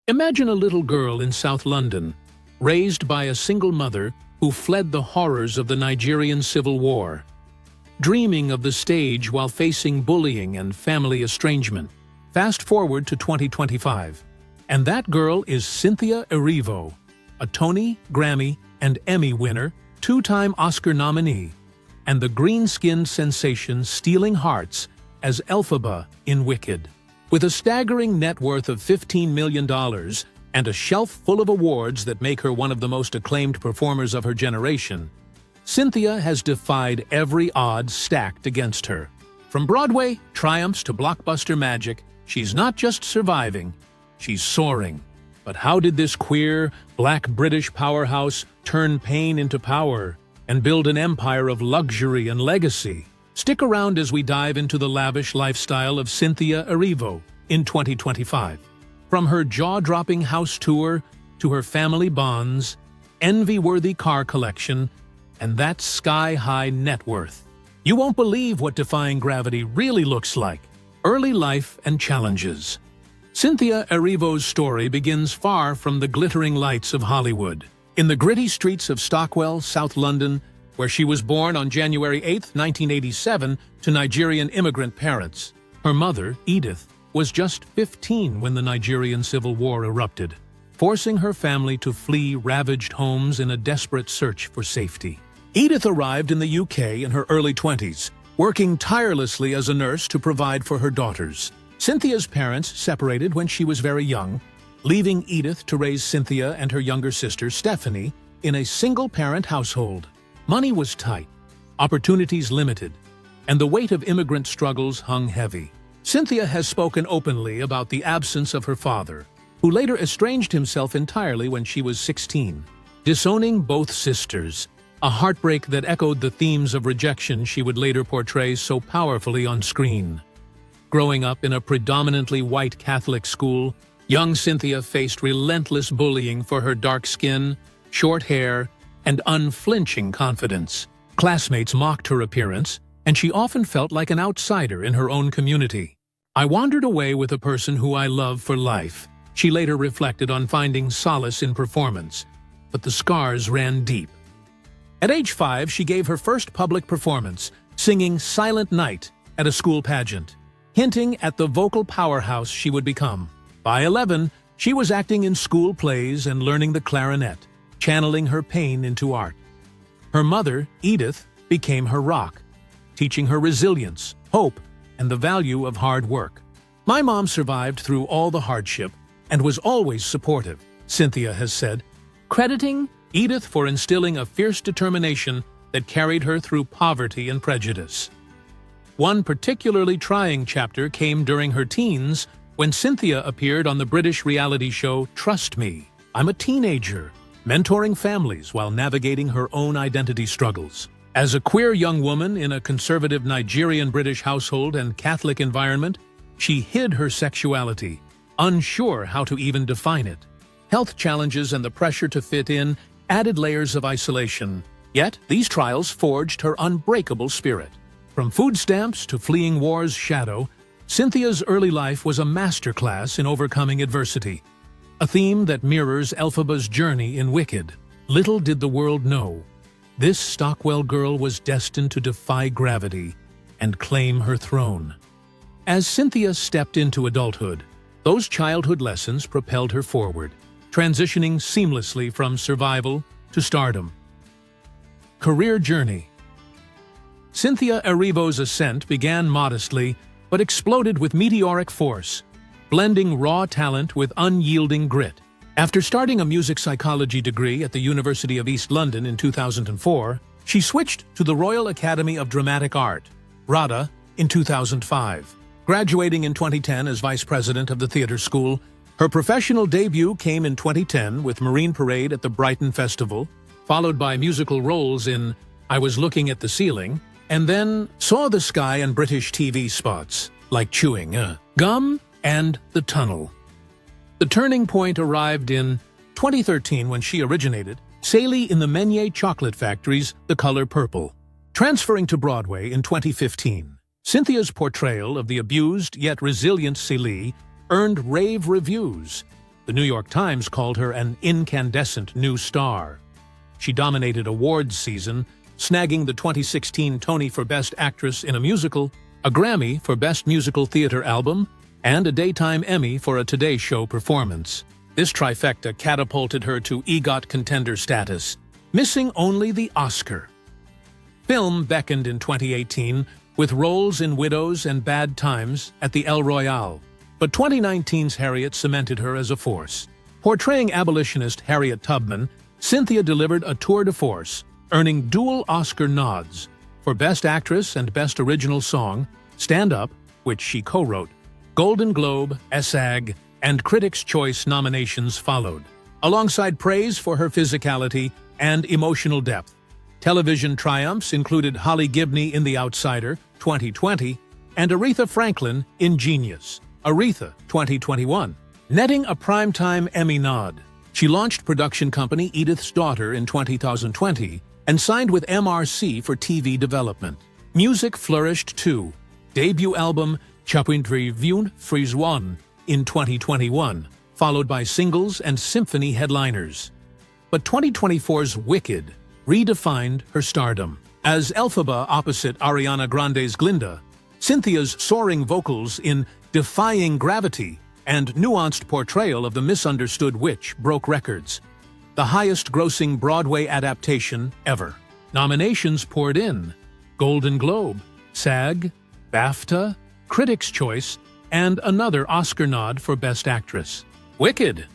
Imagine a little girl in South London, raised by a single mother who fled the horrors of the Nigerian Civil War, dreaming of the stage while facing bullying and family estrangement. Fast forward to 2025, and that girl is Cynthia Erivo, a Tony, Grammy, and Emmy winner, two-time Oscar nominee, and the green-skinned sensation stealing hearts as Elphaba in Wicked. With a staggering net worth of $15 million and a shelf full of awards that make her one of the most acclaimed performers of her generation, Cynthia has defied every odds stacked against her. From Broadway triumphs to blockbuster magic, she's not just surviving, she's soaring. But how did this queer, black British powerhouse turn pain into power and build an empire of luxury and legacy? Stick around as we dive into the lavish lifestyle of Cynthia Erivo in 2025. From her jaw-dropping house tour to her family bonds, envy-worthy car collection, and that sky-high net worth. You won't believe what defying gravity really looks like. Early life and challenges. Cynthia Erivo's story begins far from the glittering lights of Hollywood. In the gritty streets of Stockwell, South London, where she was born on January 8, 1987, to Nigerian immigrant parents. Her mother, Edith, was just 15 when the Nigerian Civil War erupted, forcing her family to flee ravaged homes in a desperate search for safety. Edith arrived in the UK in her early 20s, working tirelessly as a nurse to provide for her daughters. Cynthia's parents separated when she was very young, leaving Edith to raise Cynthia and her younger sister, Stephanie, in a single-parent household. Money was tight, opportunities limited, and the weight of immigrant struggles hung heavy. Cynthia has spoken openly about the absence of her father, who later estranged himself entirely when she was 16, disowning both sisters, a heartbreak that echoed the themes of rejection she would later portray so powerfully on screen. Growing up in a predominantly white Catholic school, young Cynthia faced relentless bullying for her dark skin, short hair, and unflinching confidence. Classmates mocked her appearance, and she often felt like an outsider in her own community. "I wandered away with a person who I love for life," she later reflected on finding solace in performance, but the scars ran deep. At age 5, she gave her first public performance, singing Silent Night at a school pageant, hinting at the vocal powerhouse she would become. By 11, she was acting in school plays and learning the clarinet, channeling her pain into art. Her mother, Edith, became her rock, teaching her resilience, hope, and the value of hard work. "My mom survived through all the hardship and was always supportive," Cynthia has said, crediting Edith for instilling a fierce determination that carried her through poverty and prejudice. One particularly trying chapter came during her teens when Cynthia appeared on the British reality show Trust Me. I'm a teenager, mentoring families while navigating her own identity struggles. As a queer young woman in a conservative Nigerian-British household and Catholic environment, she hid her sexuality, unsure how to even define it. Health challenges and the pressure to fit in added layers of isolation, yet these trials forged her unbreakable spirit. From food stamps to fleeing war's shadow, Cynthia's early life was a masterclass in overcoming adversity, a theme that mirrors Elphaba's journey in Wicked. Little did the world know, this Stockwell girl was destined to defy gravity and claim her throne. As Cynthia stepped into adulthood, those childhood lessons propelled her forward, transitioning seamlessly from survival to stardom. Career journey. Cynthia Erivo's ascent began modestly but exploded with meteoric force, blending raw talent with unyielding grit. After starting a music psychology degree at the University of East London in 2004, she switched to the Royal Academy of Dramatic Art, RADA, in 2005. Graduating in 2010 as vice president of the theatre school, her professional debut came in 2010 with Marine Parade at the Brighton Festival, followed by musical roles in I Was Looking at the Ceiling, and then Saw the Sky and British TV spots, like Chewing Gum and The Tunnel. The turning point arrived in 2013 when she originated Sally in the Menier Chocolate Factory's The Color Purple. Transferring to Broadway in 2015, Cynthia's portrayal of the abused yet resilient Sally earned rave reviews, The New York Times called her an incandescent new star. She dominated awards season, snagging the 2016 Tony for Best Actress in a Musical, a Grammy for Best Musical Theater Album, and a Daytime Emmy for a Today Show performance. This trifecta catapulted her to EGOT contender status, missing only the Oscar. Film beckoned in 2018 with roles in Widows and Bad Times at the El Royale, but 2019's Harriet cemented her as a force. Portraying abolitionist Harriet Tubman, Cynthia delivered a tour de force, earning dual Oscar nods for Best Actress and Best Original Song, Stand Up, which she co-wrote. Golden Globe, SAG, and Critics' Choice nominations followed, alongside praise for her physicality and emotional depth. Television triumphs included Holly Gibney in The Outsider, 2020, and Aretha Franklin in Genius, Aretha, 2021, netting a Primetime Emmy nod. She launched production company Edith's Daughter in 2020 and signed with MRC for TV development. Music flourished too. Debut album Chapitre Vune Frise One in 2021, followed by singles and symphony headliners. But 2024's Wicked redefined her stardom. As Elphaba opposite Ariana Grande's Glinda, Cynthia's soaring vocals in Defying Gravity and nuanced portrayal of the misunderstood witch broke records. The highest-grossing Broadway adaptation ever. Nominations poured in: Golden Globe, SAG, BAFTA, Critics' Choice, and another Oscar nod for Best Actress. Wicked!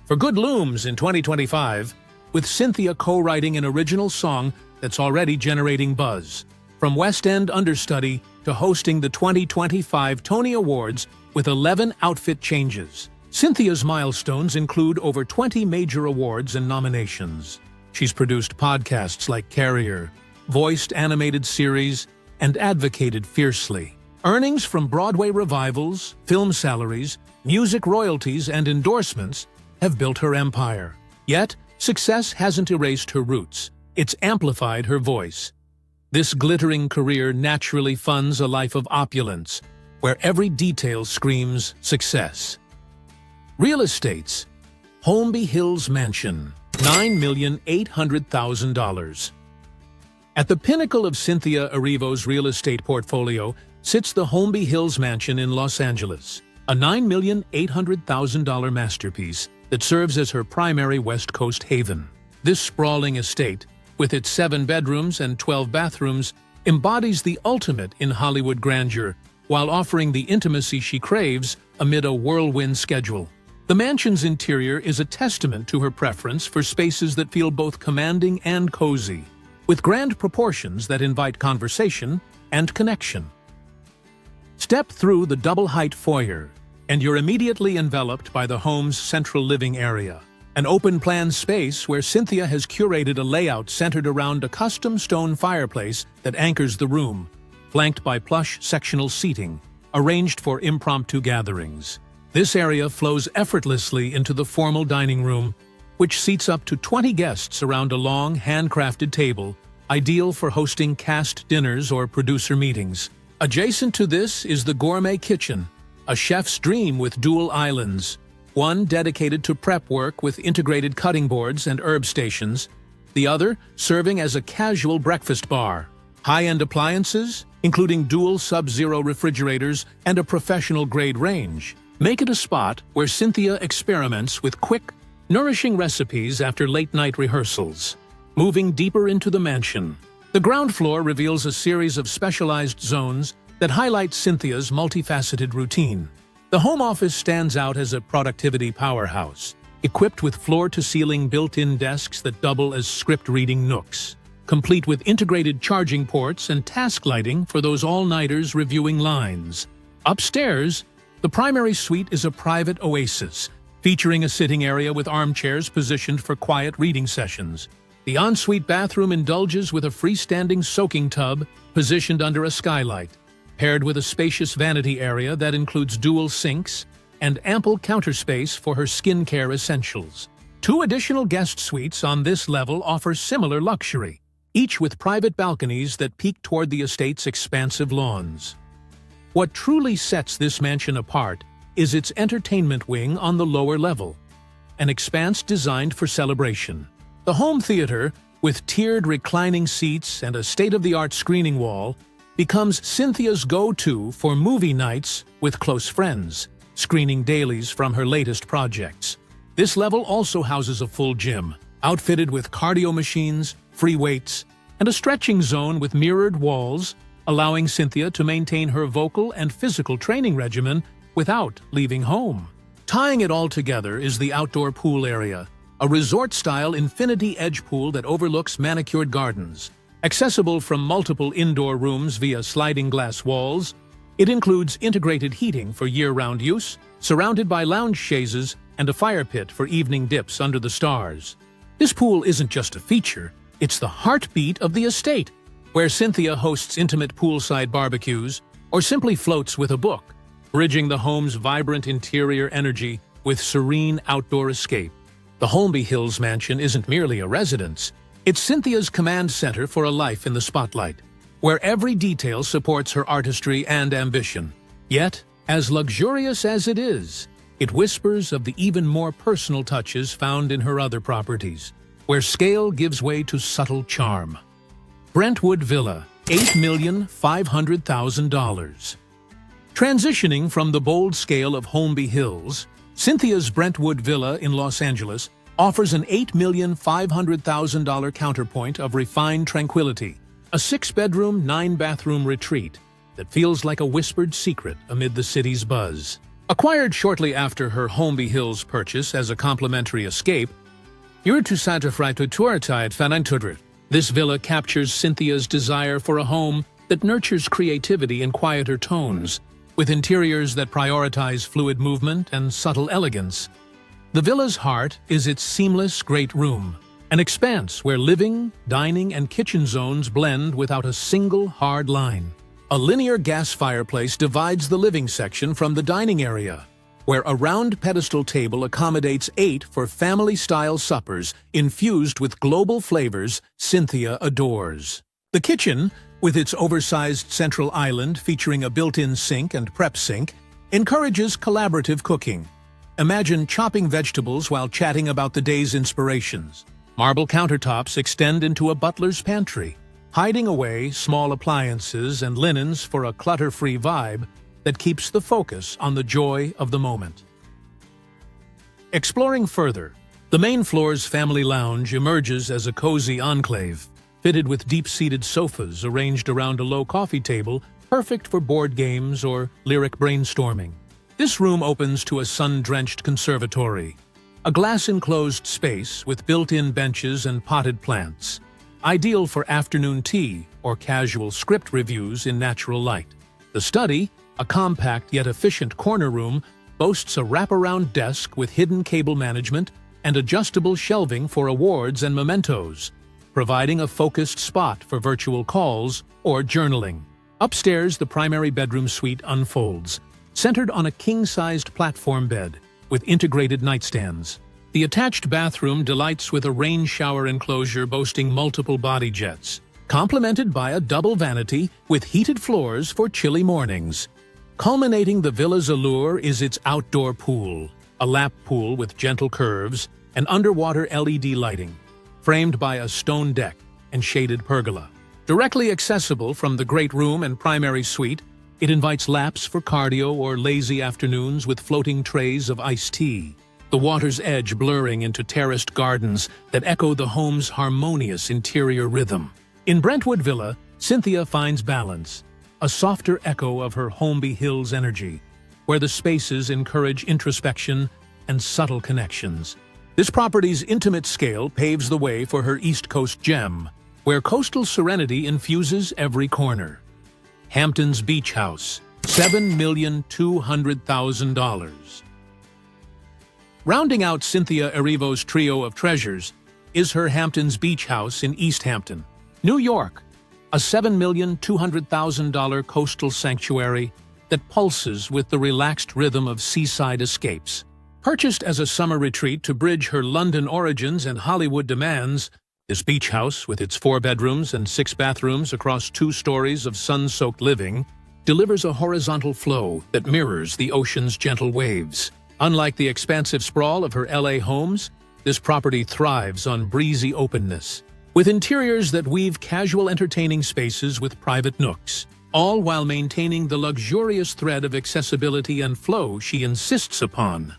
For good looms in 2025, with Cynthia co-writing an original song that's already generating buzz. From West End understudy to hosting the 2025 Tony Awards with 11 outfit changes. Cynthia's milestones include over 20 major awards and nominations. She's produced podcasts like Carrier, voiced animated series, and advocated fiercely. Earnings from Broadway revivals, film salaries, music royalties, and endorsements have built her empire. Yet, success hasn't erased her roots. It's amplified her voice. This glittering career naturally funds a life of opulence, where every detail screams success. Real estates. Holmby Hills Mansion, $9,800,000. At the pinnacle of Cynthia Erivo's real estate portfolio sits the Holmby Hills Mansion in Los Angeles, a $9,800,000 masterpiece that serves as her primary West Coast haven. This sprawling estate, with its 7 bedrooms and 12 bathrooms, embodies the ultimate in Hollywood grandeur, while offering the intimacy she craves amid a whirlwind schedule. The mansion's interior is a testament to her preference for spaces that feel both commanding and cozy, with grand proportions that invite conversation and connection. Step through the double-height foyer, and you're immediately enveloped by the home's central living area, an open-plan space where Cynthia has curated a layout centered around a custom stone fireplace that anchors the room, flanked by plush sectional seating, arranged for impromptu gatherings. This area flows effortlessly into the formal dining room, which seats up to 20 guests around a long, handcrafted table, ideal for hosting cast dinners or producer meetings. Adjacent to this is the gourmet kitchen, a chef's dream with dual islands, one dedicated to prep work with integrated cutting boards and herb stations, the other serving as a casual breakfast bar. High-end appliances, including dual Sub-Zero refrigerators and a professional-grade range, make it a spot where Cynthia experiments with quick, nourishing recipes after late-night rehearsals. Moving deeper into the mansion, the ground floor reveals a series of specialized zones that highlight Cynthia's multifaceted routine. The home office stands out as a productivity powerhouse, equipped with floor-to-ceiling built-in desks that double as script-reading nooks, complete with integrated charging ports and task lighting for those all-nighters reviewing lines. Upstairs, the primary suite is a private oasis, featuring a sitting area with armchairs positioned for quiet reading sessions. The ensuite bathroom indulges with a freestanding soaking tub positioned under a skylight, paired with a spacious vanity area that includes dual sinks and ample counter space for her skincare essentials. 2 additional guest suites on this level offer similar luxury, each with private balconies that peek toward the estate's expansive lawns. What truly sets this mansion apart is its entertainment wing on the lower level. an expanse designed for celebration. The home theater, with tiered reclining seats and a state-of-the-art screening wall, becomes Cynthia's go-to for movie nights with close friends, screening dailies from her latest projects. This level also houses a full gym, outfitted with cardio machines, free weights, and a stretching zone with mirrored walls, allowing Cynthia to maintain her vocal and physical training regimen without leaving home. Tying it all together is the outdoor pool area, a resort-style infinity edge pool that overlooks manicured gardens. Accessible from multiple indoor rooms via sliding glass walls, it includes integrated heating for year-round use, surrounded by lounge chaises and a fire pit for evening dips under the stars. This pool isn't just a feature, it's the heartbeat of the estate, where Cynthia hosts intimate poolside barbecues or simply floats with a book, bridging the home's vibrant interior energy with serene outdoor escape. The Holmby Hills mansion isn't merely a residence, it's Cynthia's command center for a life in the spotlight, where every detail supports her artistry and ambition. Yet, as luxurious as it is, it whispers of the even more personal touches found in her other properties, where scale gives way to subtle charm. Brentwood Villa, $8,500,000. Transitioning from the bold scale of Holmby Hills, Cynthia's Brentwood Villa in Los Angeles offers an $8,500,000 counterpoint of refined tranquility, a 6-bedroom, 9-bathroom retreat that feels like a whispered secret amid the city's buzz. Acquired shortly after her Holmby Hills purchase as a complimentary escape, this villa captures Cynthia's desire for a home that nurtures creativity in quieter tones, with interiors that prioritize fluid movement and subtle elegance. The villa's heart is its seamless great room, an expanse where living, dining, and kitchen zones blend without a single hard line. A linear gas fireplace divides the living section from the dining area, where a round pedestal table accommodates 8 for family-style suppers infused with global flavors Cynthia adores. The kitchen, with its oversized central island featuring a built-in sink and prep sink, encourages collaborative cooking. Imagine chopping vegetables while chatting about the day's inspirations. Marble countertops extend into a butler's pantry, hiding away small appliances and linens for a clutter-free vibe that keeps the focus on the joy of the moment. Exploring further, the main floor's family lounge emerges as a cozy enclave, fitted with deep-seated sofas arranged around a low coffee table, perfect for board games or lyric brainstorming. This room opens to a sun-drenched conservatory, a glass-enclosed space with built-in benches and potted plants, ideal for afternoon tea or casual script reviews in natural light. The study, a compact yet efficient corner room, boasts a wraparound desk with hidden cable management and adjustable shelving for awards and mementos, providing a focused spot for virtual calls or journaling. Upstairs, the primary bedroom suite unfolds, centered on a king-sized platform bed with integrated nightstands. The attached bathroom delights with a rain shower enclosure boasting multiple body jets, complemented by a double vanity with heated floors for chilly mornings. Culminating the villa's allure is its outdoor pool, a lap pool with gentle curves and underwater LED lighting, framed by a stone deck and shaded pergola. Directly accessible from the great room and primary suite, it invites laps for cardio or lazy afternoons with floating trays of iced tea, the water's edge blurring into terraced gardens that echo the home's harmonious interior rhythm. In Brentwood Villa, Cynthia finds balance, a softer echo of her Holmby Hills energy, where the spaces encourage introspection and subtle connections. This property's intimate scale paves the way for her East Coast gem, where coastal serenity infuses every corner. Hamptons Beach House, $7,200,000. Rounding out Cynthia Erivo's trio of treasures is her Hamptons Beach House in East Hampton, New York, a $7,200,000 coastal sanctuary that pulses with the relaxed rhythm of seaside escapes. Purchased as a summer retreat to bridge her London origins and Hollywood demands, this beach house, with its 4 bedrooms and 6 bathrooms across 2 stories of sun-soaked living, delivers a horizontal flow that mirrors the ocean's gentle waves. Unlike the expansive sprawl of her LA homes, this property thrives on breezy openness, with interiors that weave casual entertaining spaces with private nooks, all while maintaining the luxurious thread of accessibility and flow she insists upon.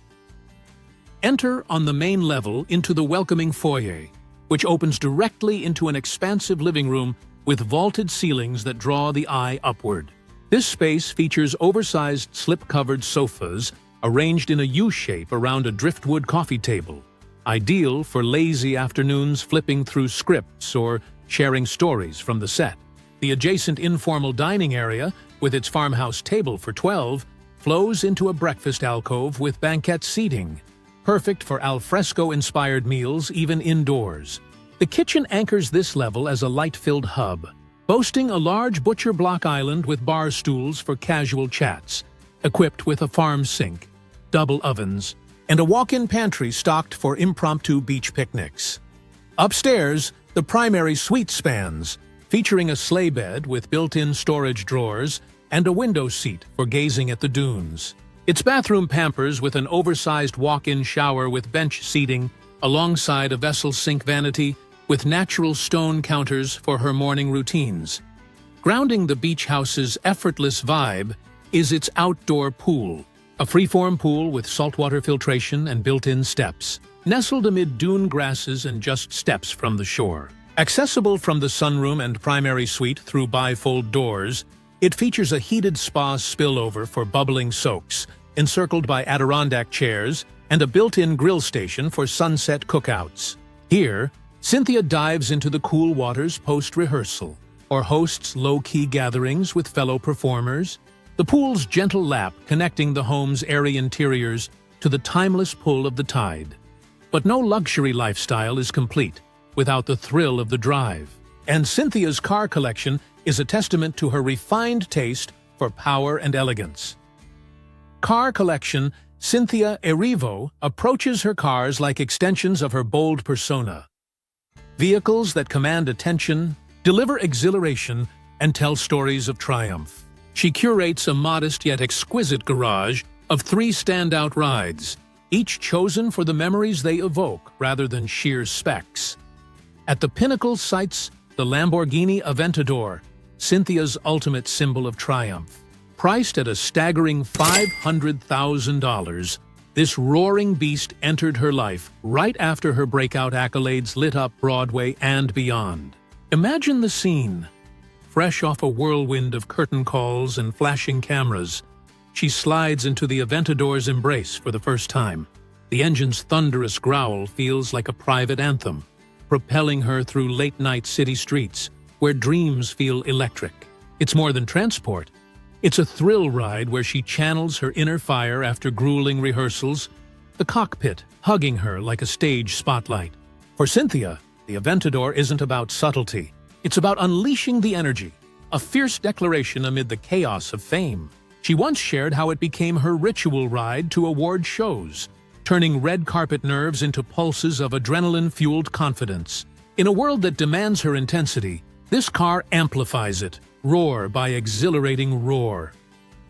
Enter on the main level into the welcoming foyer, which opens directly into an expansive living room with vaulted ceilings that draw the eye upward. This space features oversized slip-covered sofas arranged in a U-shape around a driftwood coffee table, ideal for lazy afternoons flipping through scripts or sharing stories from the set. The adjacent informal dining area, with its farmhouse table for 12, flows into a breakfast alcove with banquette seating, perfect for alfresco-inspired meals even indoors. The kitchen anchors this level as a light-filled hub, boasting a large butcher block island with bar stools for casual chats, equipped with a farm sink, double ovens, and a walk-in pantry stocked for impromptu beach picnics. Upstairs, the primary suite spans, featuring a sleigh bed with built-in storage drawers and a window seat for gazing at the dunes. Its bathroom pampers with an oversized walk-in shower with bench seating alongside a vessel sink vanity with natural stone counters for her morning routines. Grounding the beach house's effortless vibe is its outdoor pool, a freeform pool with saltwater filtration and built-in steps, nestled amid dune grasses and just steps from the shore. Accessible from the sunroom and primary suite through bifold doors, it features a heated spa spillover for bubbling soaks, encircled by Adirondack chairs, and a built-in grill station for sunset cookouts. Here, Cynthia dives into the cool waters post-rehearsal, or hosts low-key gatherings with fellow performers, the pool's gentle lap connecting the home's airy interiors to the timeless pull of the tide. But no luxury lifestyle is complete without the thrill of the drive, and Cynthia's car collection is a testament to her refined taste for power and elegance. Car collection Cynthia Erivo approaches her cars like extensions of her bold persona. Vehicles that command attention, deliver exhilaration, and tell stories of triumph. She curates a modest yet exquisite garage of 3 standout rides, each chosen for the memories they evoke rather than sheer specs. At the pinnacle sites the Lamborghini Aventador, Cynthia's ultimate symbol of triumph. Priced at a staggering $500,000, this roaring beast entered her life right after her breakout accolades lit up Broadway and beyond. Imagine the scene. Fresh off a whirlwind of curtain calls and flashing cameras, she slides into the Aventador's embrace for the first time. The engine's thunderous growl feels like a private anthem, propelling her through late-night city streets where dreams feel electric. It's more than transport. It's a thrill ride where she channels her inner fire after grueling rehearsals, the cockpit hugging her like a stage spotlight. For Cynthia, the Aventador isn't about subtlety. It's about unleashing the energy, a fierce declaration amid the chaos of fame. She once shared how it became her ritual ride to award shows, turning red carpet nerves into pulses of adrenaline-fueled confidence. In a world that demands her intensity, this car amplifies it, roar by exhilarating roar.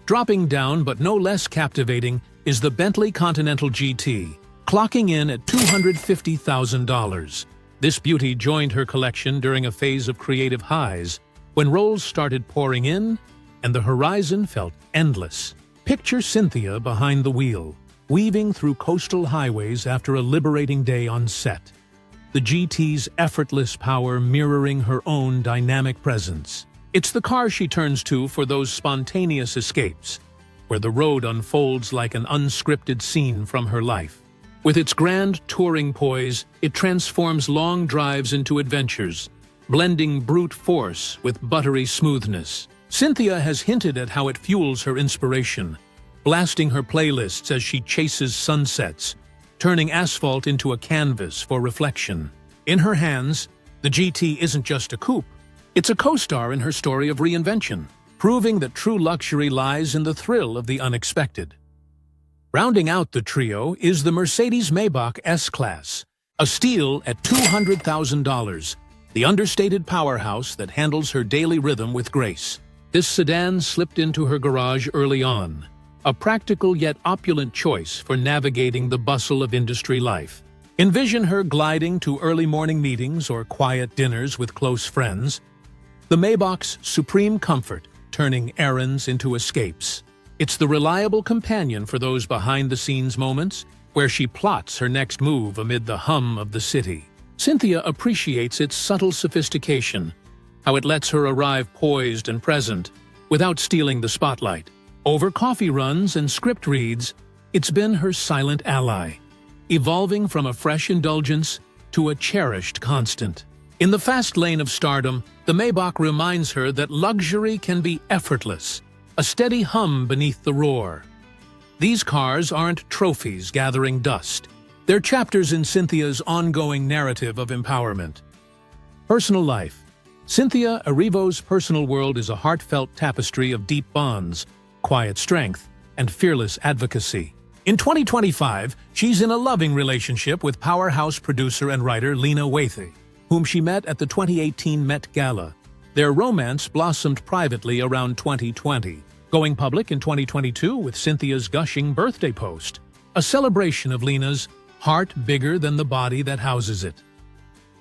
Dropping down but no less captivating is the Bentley Continental GT, clocking in at $250,000. This beauty joined her collection during a phase of creative highs, when roles started pouring in and the horizon felt endless. Picture Cynthia behind the wheel, weaving through coastal highways after a liberating day on set. The GT's effortless power mirroring her own dynamic presence. It's the car she turns to for those spontaneous escapes, where the road unfolds like an unscripted scene from her life. With its grand touring poise, it transforms long drives into adventures, blending brute force with buttery smoothness. Cynthia has hinted at how it fuels her inspiration, blasting her playlists as she chases sunsets, turning asphalt into a canvas for reflection. In her hands, the GT isn't just a coupe. It's a co-star in her story of reinvention, proving that true luxury lies in the thrill of the unexpected. Rounding out the trio is the Mercedes-Maybach S-Class, a steal at $200,000, the understated powerhouse that handles her daily rhythm with grace. This sedan slipped into her garage early on, a practical yet opulent choice for navigating the bustle of industry life. Envision her gliding to early morning meetings or quiet dinners with close friends. The Maybach's supreme comfort, turning errands into escapes. It's the reliable companion for those behind-the-scenes moments where she plots her next move amid the hum of the city. Cynthia appreciates its subtle sophistication, how it lets her arrive poised and present, without stealing the spotlight. Over coffee runs and script reads, it's been her silent ally, evolving from a fresh indulgence to a cherished constant. In the fast lane of stardom, the Maybach reminds her that luxury can be effortless, a steady hum beneath the roar. These cars aren't trophies gathering dust. They're chapters in Cynthia's ongoing narrative of empowerment. Personal life. Cynthia Erivo's personal world is a heartfelt tapestry of deep bonds, quiet strength, and fearless advocacy. In 2025, she's in a loving relationship with powerhouse producer and writer Lena Waithe, whom she met at the 2018 Met Gala. Their romance blossomed privately around 2020, going public in 2022 with Cynthia's gushing birthday post, a celebration of Lena's heart bigger than the body that houses it.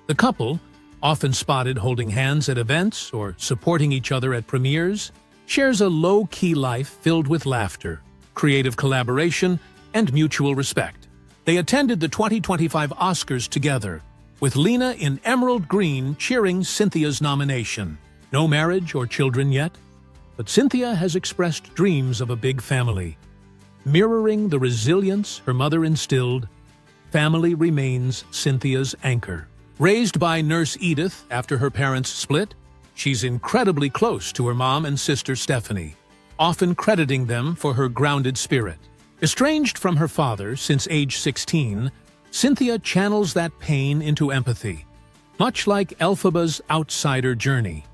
The couple, often spotted holding hands at events or supporting each other at premieres, shares a low-key life filled with laughter, creative collaboration, and mutual respect. They attended the 2025 Oscars together, with Lena in emerald green cheering Cynthia's nomination. No marriage or children yet, but Cynthia has expressed dreams of a big family. Mirroring the resilience her mother instilled, family remains Cynthia's anchor. Raised by Nurse Edith after her parents split, she's incredibly close to her mom and sister Stephanie, often crediting them for her grounded spirit. Estranged from her father since age 16, Cynthia channels that pain into empathy, much like Elphaba's outsider journey.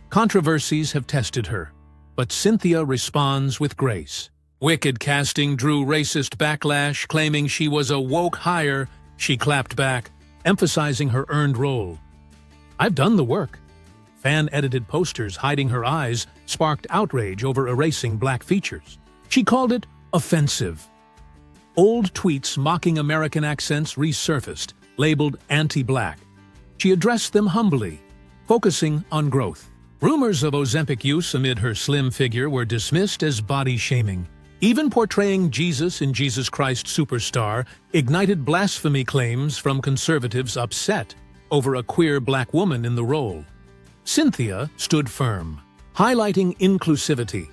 Controversies have tested her, but Cynthia responds with grace. Wicked casting drew racist backlash, claiming she was a woke hire. She clapped back, emphasizing her earned role. I've done the work. Fan-edited posters hiding her eyes sparked outrage over erasing black features. She called it offensive. Old tweets mocking American accents resurfaced, labeled anti-black. She addressed them humbly, focusing on growth. Rumors of Ozempic use amid her slim figure were dismissed as body-shaming. Even portraying Jesus in Jesus Christ Superstar ignited blasphemy claims from conservatives upset over a queer black woman in the role. Cynthia stood firm, highlighting inclusivity.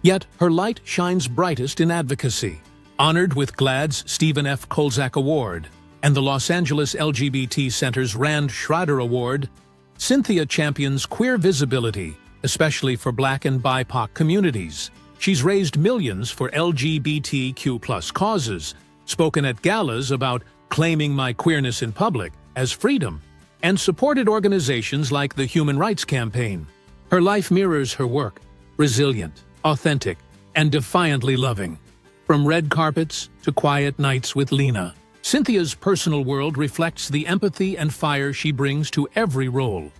Yet her light shines brightest in advocacy. Honored with GLAAD's Stephen F. Kolzak Award and the Los Angeles LGBT Center's Rand Schrader Award, Cynthia champions queer visibility, especially for Black and BIPOC communities. She's raised millions for LGBTQ+ causes, spoken at galas about claiming my queerness in public as freedom, and supported organizations like the Human Rights Campaign. Her life mirrors her work, resilient, authentic, and defiantly loving. From red carpets to quiet nights with Lena, Cynthia's personal world reflects the empathy and fire she brings to every role.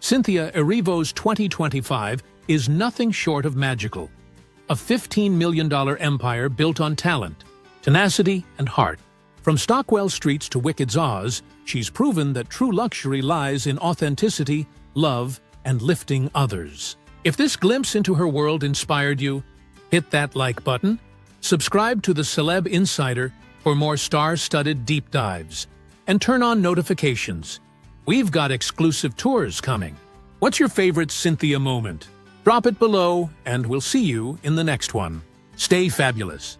Cynthia Erivo's 2025 is nothing short of magical. A $15 million empire built on talent, tenacity, and heart. From Stockwell Streets to Wicked's Oz, she's proven that true luxury lies in authenticity, love, and lifting others. If this glimpse into her world inspired you, hit that like button, subscribe to the Celeb Insider for more star-studded deep dives, and turn on notifications. We've got exclusive tours coming. What's your favorite Cynthia moment? Drop it below, and we'll see you in the next one. Stay fabulous.